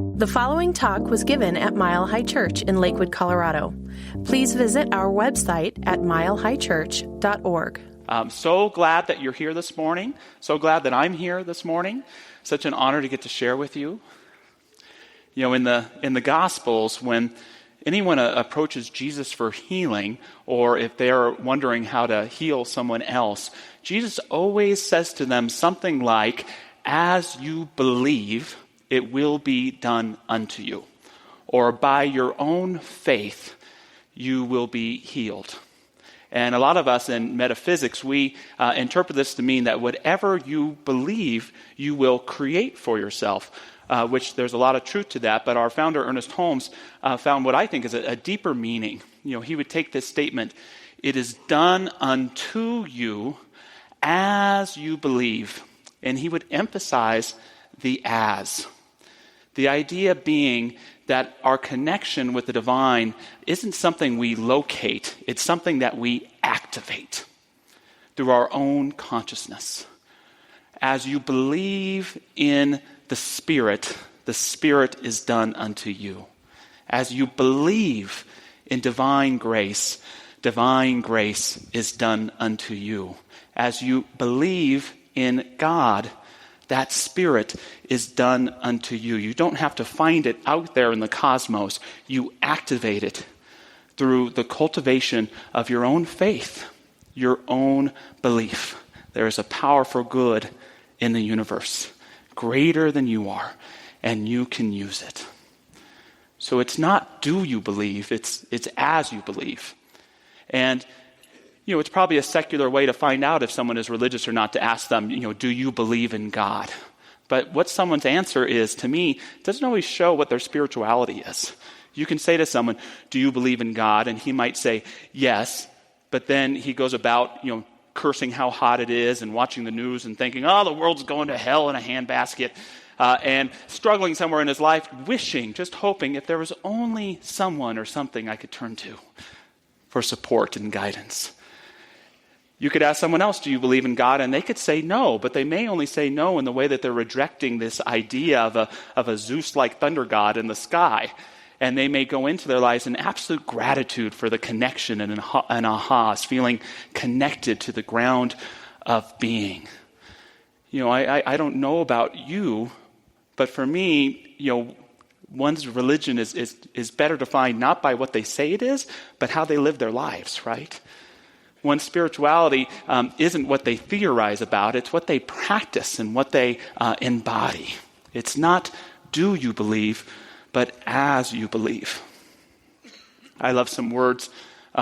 The following talk was given at Mile High Church in Lakewood, Colorado. Please visit our website at milehighchurch.org. I'm so glad that you're here this morning. So glad that I'm here this morning. Such an honor to get to share with you. You know, in the Gospels, when anyone approaches Jesus for healing, or if they're wondering how to heal someone else, Jesus always says to them something like, "As you believe, it will be done unto you," or "by your own faith, you will be healed." And a lot of us in metaphysics, we interpret this to mean that whatever you believe, you will create for yourself, which there's a lot of truth to that. But our founder, Ernest Holmes, found what I think is a deeper meaning. You know, he would take this statement, "It is done unto you as you believe." And he would emphasize the "as." The idea being that our connection with the divine isn't something we locate, it's something that we activate through our own consciousness. As you believe in the Spirit is done unto you. As you believe in divine grace is done unto you. As you believe in God, that Spirit is done unto you. You don't have to find it out there in the cosmos. You activate it through the cultivation of your own faith, your own belief. There is a power for good in the universe, greater than you are, and you can use it. So it's not do you believe, it's as you believe. And you know, it's probably a secular way to find out if someone is religious or not, to ask them, you know, do you believe in God? But what someone's answer is, to me, doesn't always show what their spirituality is. You can say to someone, do you believe in God? And he might say, yes, but then he goes about, you know, cursing how hot it is and watching the news and thinking, oh, the world's going to hell in a handbasket, and struggling somewhere in his life, wishing, just hoping, if there was only someone or something I could turn to for support and guidance. You could ask someone else, do you believe in God? And they could say no, but they may only say no in the way that they're rejecting this idea of a Zeus-like thunder god in the sky. And they may go into their lives in absolute gratitude for the connection and ahas, feeling connected to the ground of being. You know, I don't know about you, but for me, you know, one's religion is better defined not by what they say it is, but how they live their lives, right? One's spirituality isn't what they theorize about, it's what they practice and what they embody. It's not do you believe, but as you believe. I love some words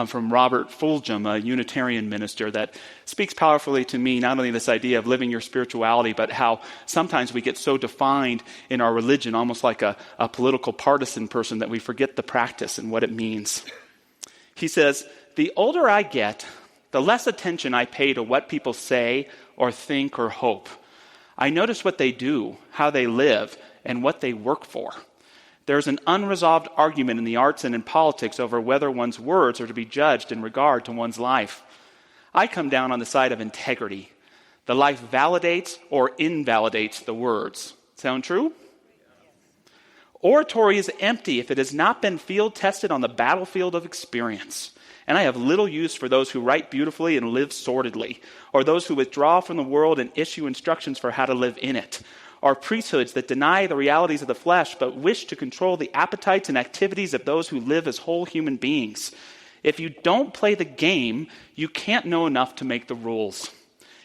from Robert Fulghum, a Unitarian minister, that speaks powerfully to me, not only this idea of living your spirituality, but how sometimes we get so defined in our religion, almost like a political partisan person, that we forget the practice and what it means. He says, the older I get, the less attention I pay to what people say or think or hope. I notice what they do, how they live, and what they work for. There's an unresolved argument in the arts and in politics over whether one's words are to be judged in regard to one's life. I come down on the side of integrity. The life validates or invalidates the words. Sound true? Oratory is empty if it has not been field tested on the battlefield of experience. And I have little use for those who write beautifully and live sordidly, or those who withdraw from the world and issue instructions for how to live in it, or priesthoods that deny the realities of the flesh but wish to control the appetites and activities of those who live as whole human beings. If you don't play the game, you can't know enough to make the rules.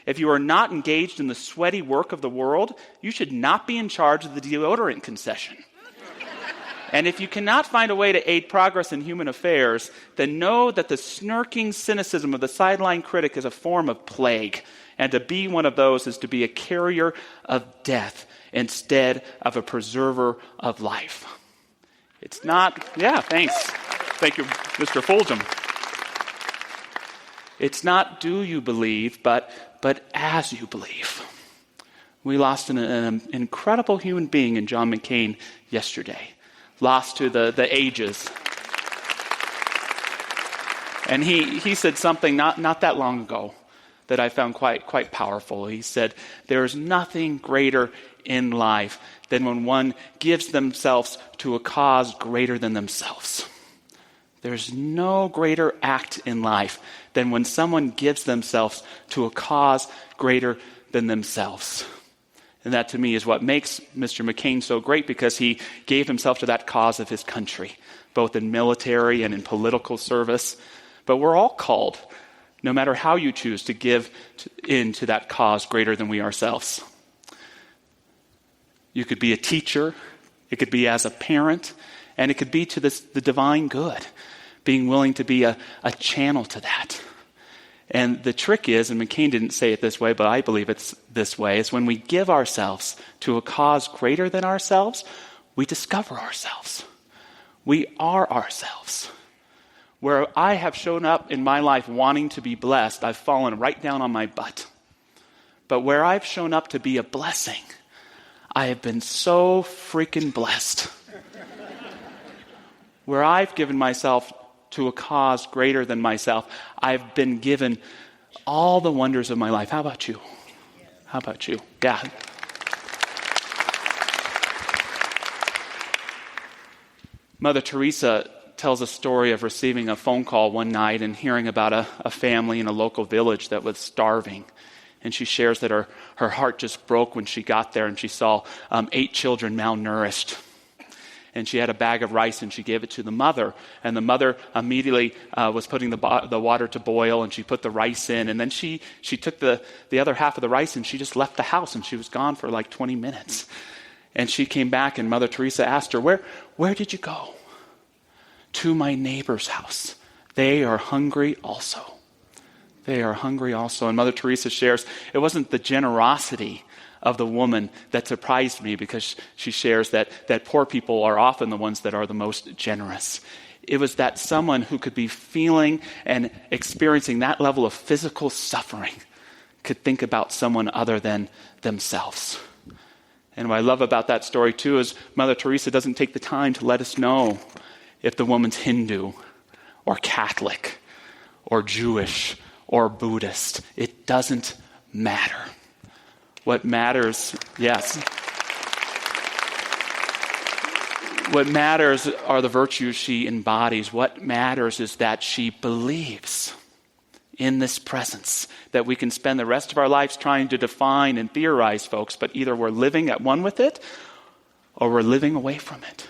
If you are not engaged in the sweaty work of the world, you should not be in charge of the deodorant concession. And if you cannot find a way to aid progress in human affairs, then know that the snarking cynicism of the sideline critic is a form of plague. And to be one of those is to be a carrier of death instead of a preserver of life. It's not, yeah, thanks. Thank you, Mr. Fulghum. It's not do you believe, but as you believe. We lost an incredible human being in John McCain yesterday. Lost to the ages. And he said something not that long ago that I found quite powerful. He said, there is nothing greater in life than when one gives themselves to a cause greater than themselves. There's no greater act in life than when someone gives themselves to a cause greater than themselves. And that to me is what makes Mr. McCain so great, because he gave himself to that cause of his country, both in military and in political service. But we're all called, no matter how you choose, to give into that cause greater than we ourselves. You could be a teacher, it could be as a parent, and it could be to the divine good, being willing to be a channel to that. And the trick is, and McCain didn't say it this way, but I believe it's this way, is when we give ourselves to a cause greater than ourselves, we discover ourselves. We are ourselves. Where I have shown up in my life wanting to be blessed, I've fallen right down on my butt. But where I've shown up to be a blessing, I have been so freaking blessed. Where I've given myself to a cause greater than myself, I've been given all the wonders of my life. How about you? How about you? Yeah. Mother Teresa tells a story of receiving a phone call one night and hearing about a family in a local village that was starving. And she shares that her heart just broke when she got there and she saw 8 children malnourished. And she had a bag of rice and she gave it to the mother. And the mother immediately was putting the water to boil, and she put the rice in. And then she took the other half of the rice and she just left the house, and she was gone for like 20 minutes. And she came back and Mother Teresa asked her, where did you go? To my neighbor's house. They are hungry also. They are hungry also. And Mother Teresa shares, it wasn't the generosity of the woman that surprised me, because she shares that poor people are often the ones that are the most generous. It was that someone who could be feeling and experiencing that level of physical suffering could think about someone other than themselves. And what I love about that story too is Mother Teresa doesn't take the time to let us know if the woman's Hindu or Catholic or Jewish or Buddhist. It doesn't matter. What matters, yes. What matters are the virtues she embodies. What matters is that she believes in this presence, that we can spend the rest of our lives trying to define and theorize, folks, but either we're living at one with it or we're living away from it.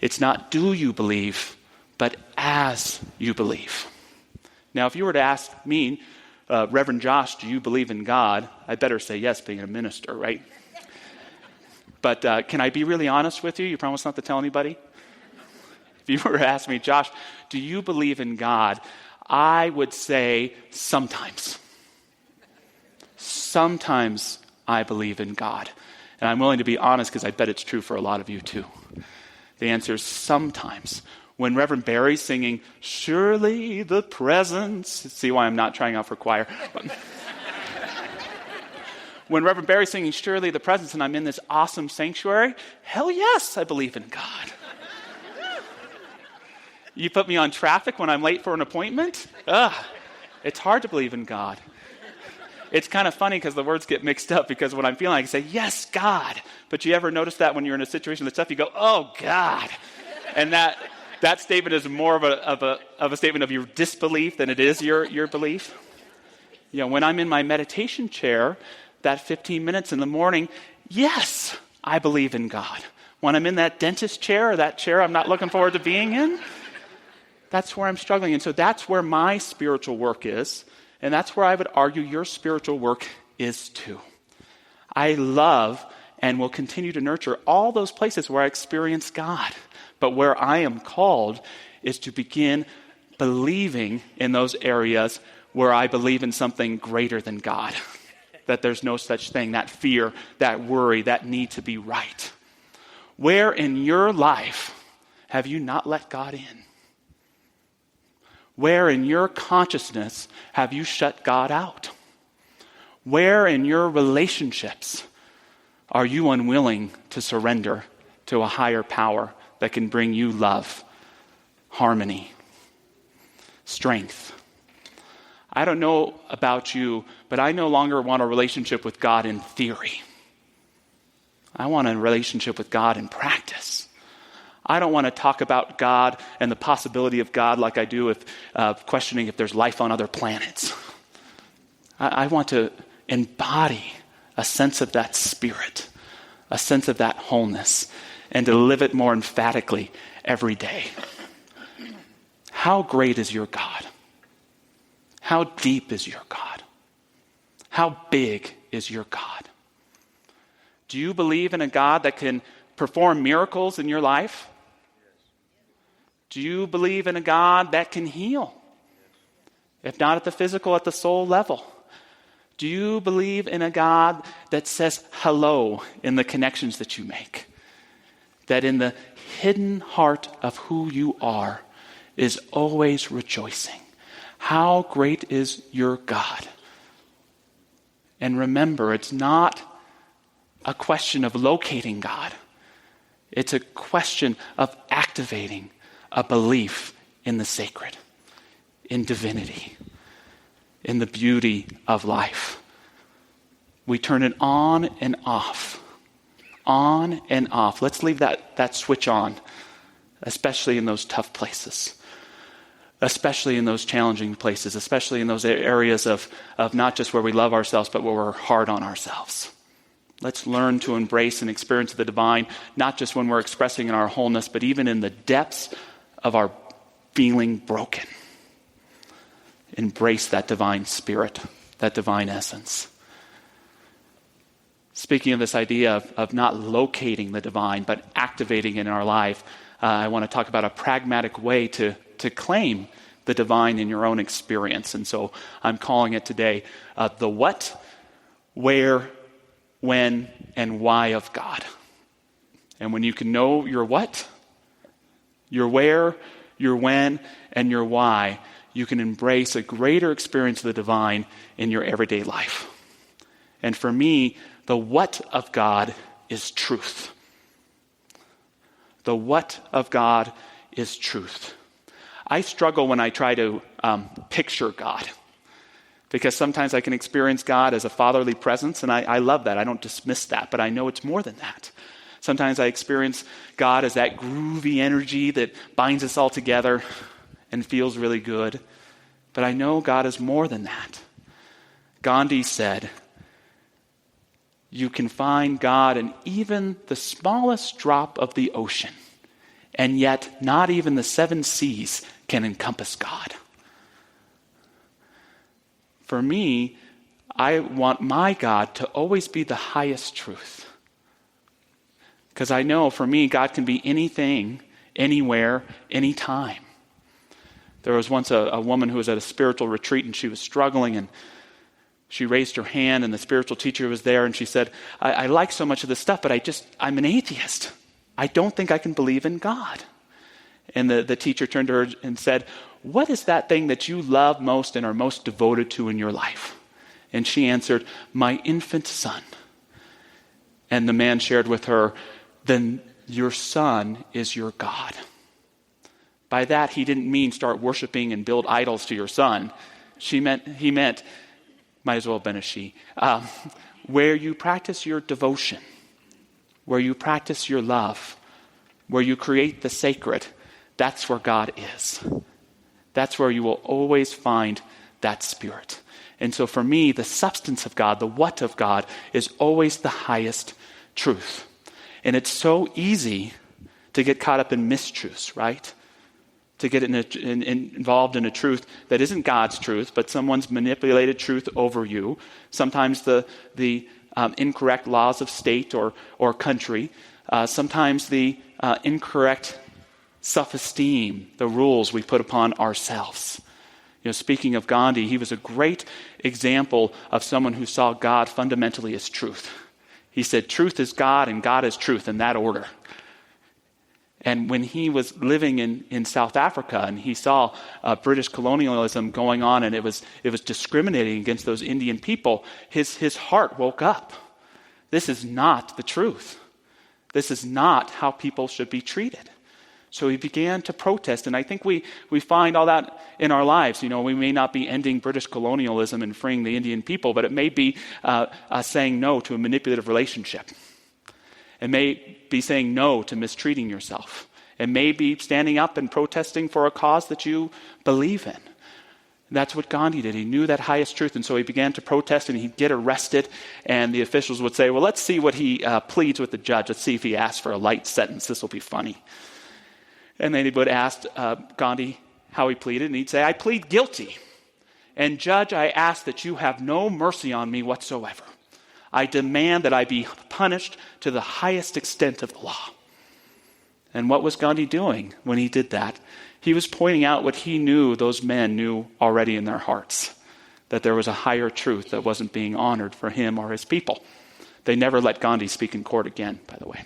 It's not do you believe, but as you believe. Now, if you were to ask me, Reverend Josh, do you believe in God? I better say yes, being a minister, right? But can I be really honest with you? You promise not to tell anybody? If you were to ask me, Josh, do you believe in God? I would say sometimes. Sometimes I believe in God. And I'm willing to be honest because I bet it's true for a lot of you too. The answer is sometimes. When Reverend Barry's singing, surely the presence, see why I'm not trying out for choir. When Reverend Barry's singing, surely the presence, and I'm in this awesome sanctuary, hell yes, I believe in God. You put me on traffic when I'm late for an appointment? It's hard to believe in God. It's kind of funny because the words get mixed up, because when I'm feeling, I can say, yes, God. But you ever notice that when you're in a situation that's tough, you go, oh, God. And that statement is more of a statement of your disbelief than it is your belief. You know, when I'm in my meditation chair, that 15 minutes in the morning, yes, I believe in God. When I'm in that dentist chair, or that chair I'm not looking forward to being in, that's where I'm struggling. And so that's where my spiritual work is. And that's where I would argue your spiritual work is too. I love and will continue to nurture all those places where I experience God. But where I am called is to begin believing in those areas where I believe in something greater than God. That there's no such thing, that fear, that worry, that need to be right. Where in your life have you not let God in? Where in your consciousness have you shut God out? Where in your relationships are you unwilling to surrender to a higher power that can bring you love, harmony, strength? I don't know about you, but I no longer want a relationship with God in theory. I want a relationship with God in practice. I don't want to talk about God and the possibility of God like I do if questioning if there's life on other planets. I want to embody a sense of that spirit, a sense of that wholeness, and to live it more emphatically every day. How great is your God? How deep is your God? How big is your God? Do you believe in a God that can perform miracles in your life? Do you believe in a God that can heal? If not at the physical, at the soul level. Do you believe in a God that says hello in the connections that you make? That in the hidden heart of who you are is always rejoicing. How great is your God? And remember, it's not a question of locating God. It's a question of activating a belief in the sacred, in divinity, in the beauty of life. We turn it on and off. On and off. Let's leave that switch on, especially in those tough places, especially in those challenging places, especially in those areas of not just where we love ourselves, but where we're hard on ourselves. Let's learn to embrace and experience the divine, not just when we're expressing in our wholeness, but even in the depths of our feeling broken. Embrace that divine spirit, that divine essence. Speaking of this idea of not locating the divine, but activating it in our life, I want to talk about a pragmatic way to claim the divine in your own experience. And so I'm calling it today the what, where, when, and why of God. And when you can know your what, your where, your when, and your why, you can embrace a greater experience of the divine in your everyday life. And for me, the what of God is truth. The what of God is truth. I struggle when I try to picture God, because sometimes I can experience God as a fatherly presence, and I love that. I don't dismiss that, but I know it's more than that. Sometimes I experience God as that groovy energy that binds us all together and feels really good. But I know God is more than that. Gandhi said, you can find God in even the smallest drop of the ocean, and yet not even the 7 seas can encompass God. For me, I want my God to always be the highest truth. Because I know for me, God can be anything, anywhere, anytime. There was once a woman who was at a spiritual retreat and she was struggling, and she raised her hand and the spiritual teacher was there, and she said, I like so much of this stuff, but I'm an atheist. I don't think I can believe in God. And the teacher turned to her and said, what is that thing that you love most and are most devoted to in your life? And she answered, my infant son. And the man shared with her, then your son is your God. By that, he didn't mean start worshiping and build idols to your son. He meant, might as well have been a she, where you practice your devotion, where you practice your love, where you create the sacred, that's where God is. That's where you will always find that spirit. And so for me, the substance of God, the what of God, is always the highest truth. And it's so easy to get caught up in mistruths, right? To get involved in a truth that isn't God's truth, but someone's manipulated truth over you. Sometimes the incorrect laws of state or country. Sometimes the incorrect self-esteem, the rules we put upon ourselves. Speaking of Gandhi, he was a great example of someone who saw God fundamentally as truth. He said, truth is God and God is truth, in that order. And when he was living in South Africa and he saw British colonialism going on, and it was discriminating against those Indian people, his heart woke up. This is not the truth. This is not how people should be treated. So he began to protest, and I think we find all that in our lives. We may not be ending British colonialism and freeing the Indian people, but it may be saying no to a manipulative relationship. It may be saying no to mistreating yourself. It may be standing up and protesting for a cause that you believe in. That's what Gandhi did. He knew that highest truth, and so he began to protest, and he'd get arrested, and the officials would say, well, let's see what he pleads with the judge. Let's see if he asks for a light sentence. This will be funny. And then he would ask Gandhi how he pleaded, and he'd say, I plead guilty. And judge, I ask that you have no mercy on me whatsoever. I demand that I be punished to the highest extent of the law. And what was Gandhi doing when he did that? He was pointing out what he knew those men knew already in their hearts, that there was a higher truth that wasn't being honored for him or his people. They never let Gandhi speak in court again, by the way.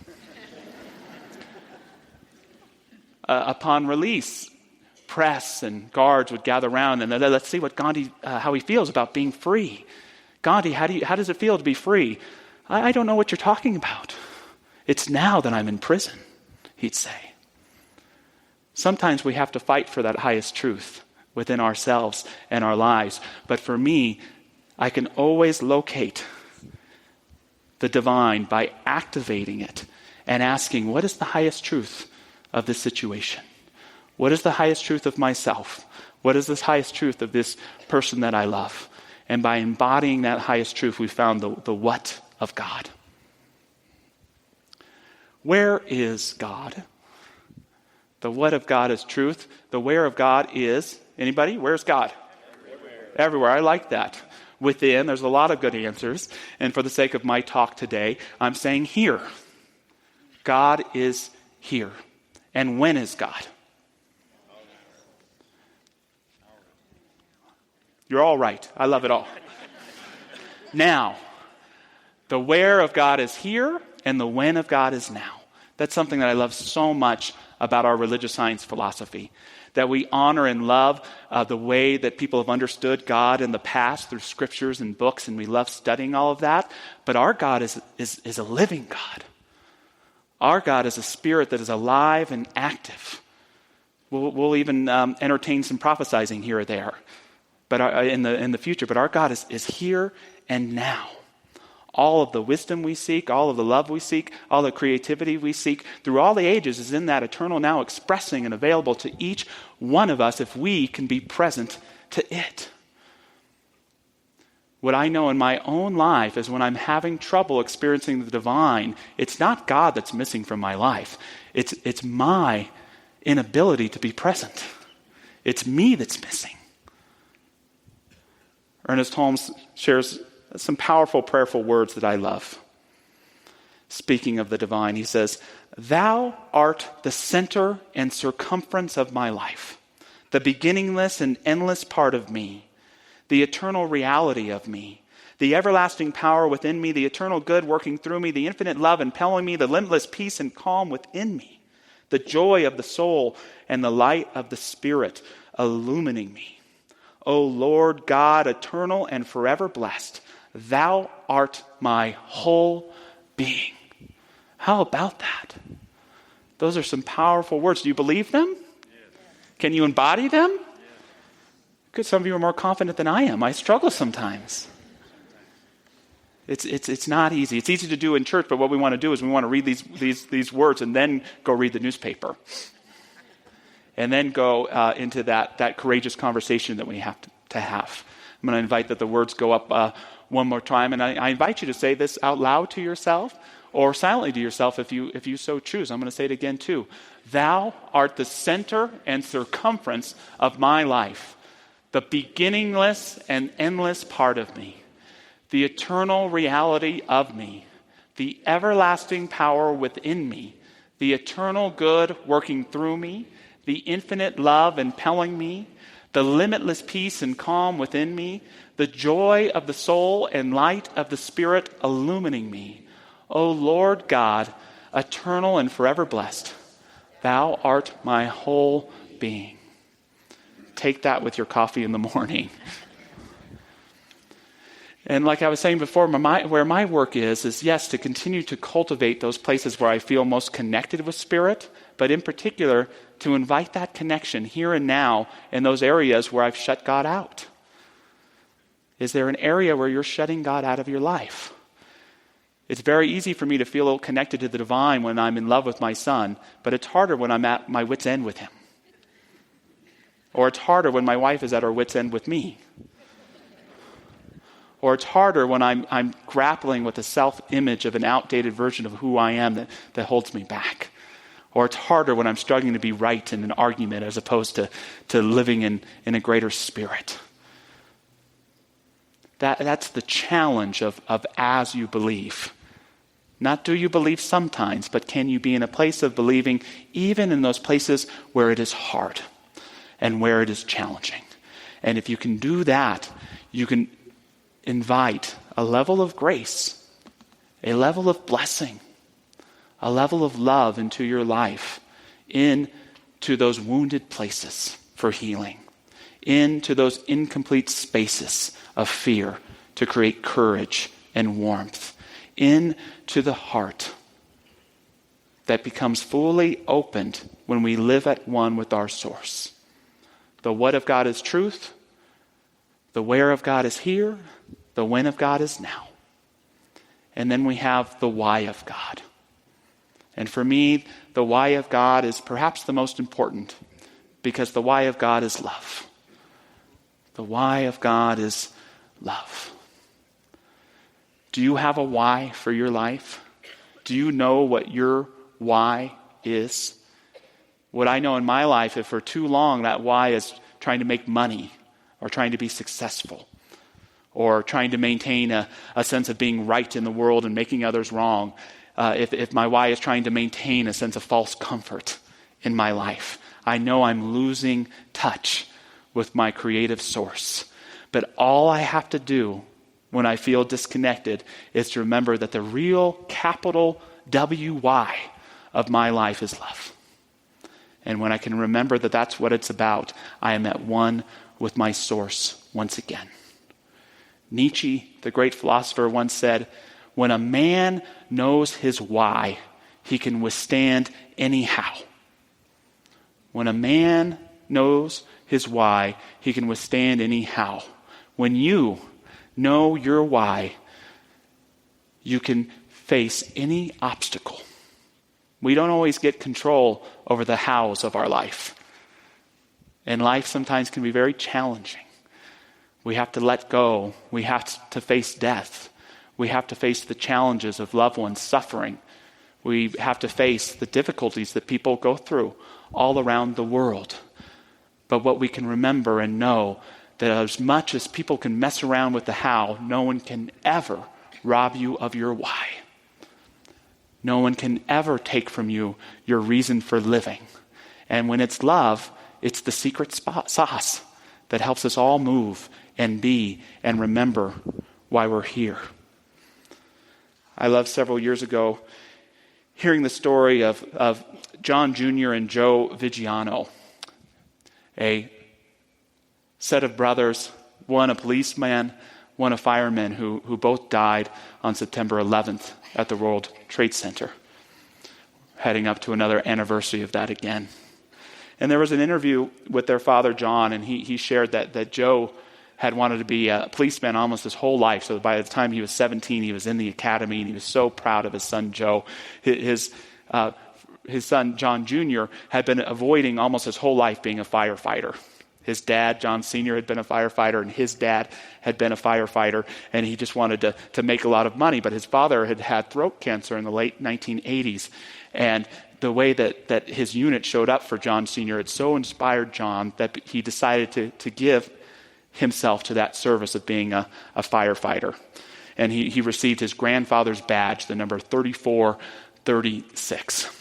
Upon release, press and guards would gather around and let's see what Gandhi, how he feels about being free. Gandhi, how does it feel to be free? I don't know what you're talking about. It's now that I'm in prison, he'd say. Sometimes we have to fight for that highest truth within ourselves and our lives. But for me, I can always locate the divine by activating it and asking, what is the highest truth of this situation? What is the highest truth of myself? What is this highest truth of this person that I love? And by embodying that highest truth, we found the what of God. Where is God? The what of God is truth. The where of God is, anybody? Where's God? Everywhere. I like that. Within, there's a lot of good answers. And for the sake of my talk today, I'm saying here. God is here. And when is God? You're all right. I love it all. Now, the where of God is here, and the when of God is now. That's something that I love so much about our religious science philosophy, that we honor and love the way that people have understood God in the past through scriptures and books, and we love studying all of that. But our God is a living God. Our God is a spirit that is alive and active. We'll even entertain some prophesizing here or there, but in the future. But our God is here and now. All of the wisdom we seek, all of the love we seek, all the creativity we seek through all the ages is in that eternal now, expressing and available to each one of us if we can be present to it. What I know in my own life is when I'm having trouble experiencing the divine, it's not God that's missing from my life. It's my inability to be present. It's me that's missing. Ernest Holmes shares some powerful, prayerful words that I love. Speaking of the divine, he says, "Thou art the center and circumference of my life, the beginningless and endless part of me, the eternal reality of me, the everlasting power within me, the eternal good working through me, the infinite love impelling me, the limitless peace and calm within me, the joy of the soul and the light of the Spirit illumining me. O Lord God, eternal and forever blessed, Thou art my whole being." How about that? Those are some powerful words. Do you believe them? Yes. Can you embody them? Yes. Good. Some of you are more confident than I am. I struggle sometimes. It's not easy. It's easy to do in church, but what we want to do is we want to read these words and then go read the newspaper. And then go into that courageous conversation that we have to have. I'm going to invite that the words go up one more time, and I invite you to say this out loud to yourself or silently to yourself if you so choose. I'm going to say it again too. Thou art the center and circumference of my life, the beginningless and endless part of me, the eternal reality of me, the everlasting power within me, the eternal good working through me, the infinite love impelling me, the limitless peace and calm within me, the joy of the soul and light of the Spirit illumining me. O Lord God, eternal and forever blessed, Thou art my whole being. Take that with your coffee in the morning. And like I was saying before, where my work is yes, to continue to cultivate those places where I feel most connected with Spirit, but in particular, to invite that connection here and now in those areas where I've shut God out. Is there an area where you're shutting God out of your life? It's very easy for me to feel connected to the divine when I'm in love with my son, but it's harder when I'm at my wit's end with him. Or it's harder when my wife is at her wit's end with me. Or it's harder when I'm grappling with the self-image of an outdated version of who I am that holds me back. Or it's harder when I'm struggling to be right in an argument as opposed to living in a greater spirit. That's the challenge of as you believe. Not do you believe sometimes, but can you be in a place of believing even in those places where it is hard and where it is challenging. And if you can do that, you can invite a level of grace, a level of blessing, a level of love into your life, into those wounded places for healing, into those incomplete spaces of fear to create courage and warmth, into the heart that becomes fully opened when we live at one with our source. The what of God is truth, the where of God is here, the when of God is now. And then we have the why of God. And for me, the why of God is perhaps the most important, because the why of God is love. The why of God is love. Do you have a why for your life? Do you know what your why is? What I know in my life, if for too long that why is trying to make money or trying to be successful or trying to maintain a sense of being right in the world and making others wrong, if my why is trying to maintain a sense of false comfort in my life, I know I'm losing touch with my creative source. But all I have to do when I feel disconnected is to remember that the real capital W-Y of my life is love. And when I can remember that that's what it's about, I am at one with my source once again. Nietzsche, the great philosopher, once said, "When a man knows his why, he can withstand any how." When a man knows his why, he can withstand any how. When you know your why, you can face any obstacle. We don't always get control over the hows of our life. And life sometimes can be very challenging. We have to let go. We have to face death. We have to face the challenges of loved ones suffering. We have to face the difficulties that people go through all around the world. But what we can remember and know that as much as people can mess around with the how, no one can ever rob you of your why. No one can ever take from you your reason for living. And when it's love, it's the secret sauce that helps us all move and be and remember why we're here. I love several years ago hearing the story of John Jr. and Joe Vigiano, a set of brothers, one a policeman, one a fireman, who both died on September 11th at the World Trade Center, heading up to another anniversary of that again. And there was an interview with their father, John, and he shared that Joe had wanted to be a policeman almost his whole life. So by the time he was 17, he was in the academy, and he was so proud of his son, Joe. His son, John Jr., had been avoiding almost his whole life being a firefighter. His dad, John Sr., had been a firefighter, and his dad had been a firefighter, and he just wanted to make a lot of money. But his father had had throat cancer in the late 1980s, and the way that his unit showed up for John Sr. had so inspired John that he decided to give himself to that service of being a firefighter. And he received his grandfather's badge, the number 3436.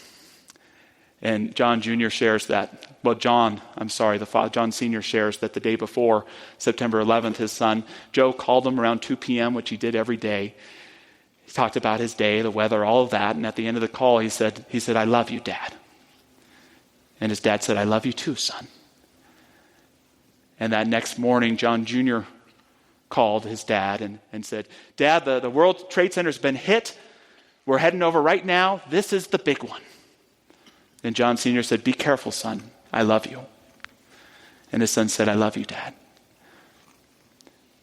And John Jr. shares that, John Sr. shares that the day before, September 11th, his son, Joe, called him around 2 p.m., which he did every day. He talked about his day, the weather, all of that, and at the end of the call, he said, "I love you, Dad." And his dad said, "I love you too, son." And that next morning, John Jr. called his dad and said, "Dad, the World Trade Center's been hit. We're heading over right now. This is the big one." And John Sr. said, "Be careful, son. I love you." And his son said, "I love you, Dad."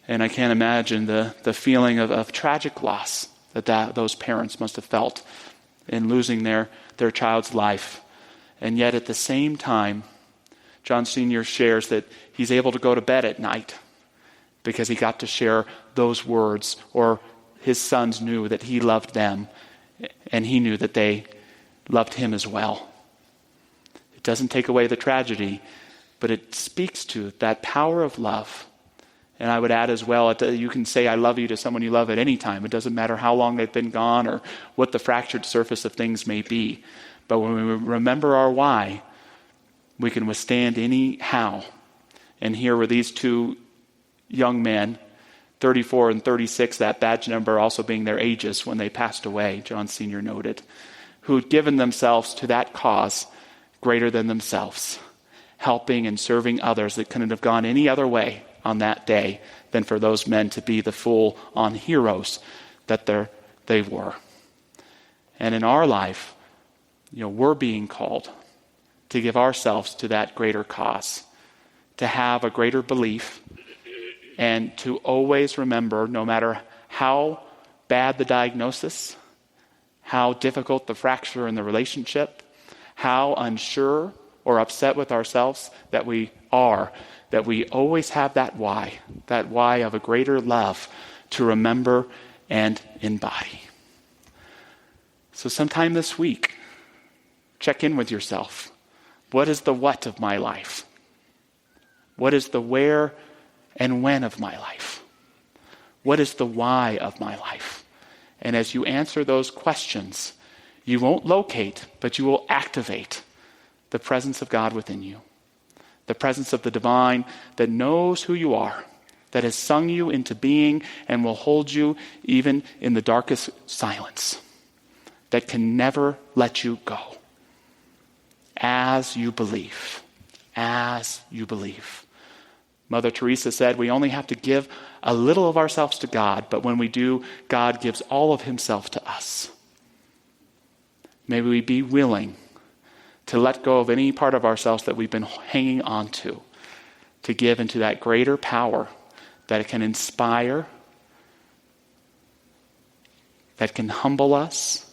And I can't imagine the feeling of tragic loss that those parents must have felt in losing their child's life. And yet at the same time, John Sr. shares that he's able to go to bed at night because he got to share those words, or his sons knew that he loved them and he knew that they loved him as well. It doesn't take away the tragedy, but it speaks to that power of love. And I would add as well, you can say I love you to someone you love at any time. It doesn't matter how long they've been gone or what the fractured surface of things may be. But when we remember our why, we can withstand any how. And here were these two young men, 34 and 36, that badge number also being their ages when they passed away, John Sr. noted, who had given themselves to that cause greater than themselves, helping and serving others that couldn't have gone any other way on that day than for those men to be the full-on heroes that they were. And in our life, we're being called to give ourselves to that greater cause, to have a greater belief, and to always remember, no matter how bad the diagnosis, how difficult the fracture in the relationship, how unsure or upset with ourselves that we are, that we always have that why of a greater love to remember and embody. So sometime this week, check in with yourself. What is the what of my life? What is the where and when of my life? What is the why of my life? And as you answer those questions, you won't locate, but you will activate the presence of God within you. The presence of the divine that knows who you are, that has sung you into being and will hold you even in the darkest silence, that can never let you go. As you believe. As you believe. Mother Teresa said we only have to give a little of ourselves to God, but when we do, God gives all of himself to us. May we be willing to let go of any part of ourselves that we've been hanging on to give into that greater power that it can inspire, that can humble us,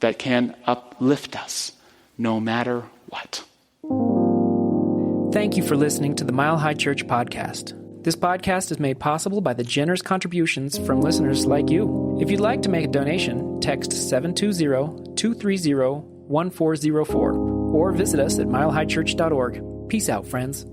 that can uplift us, no matter what. Thank you for listening to the Mile High Church podcast. This podcast is made possible by the generous contributions from listeners like you. If you'd like to make a donation, text 720-230-1404 or visit us at milehighchurch.org. Peace out, friends.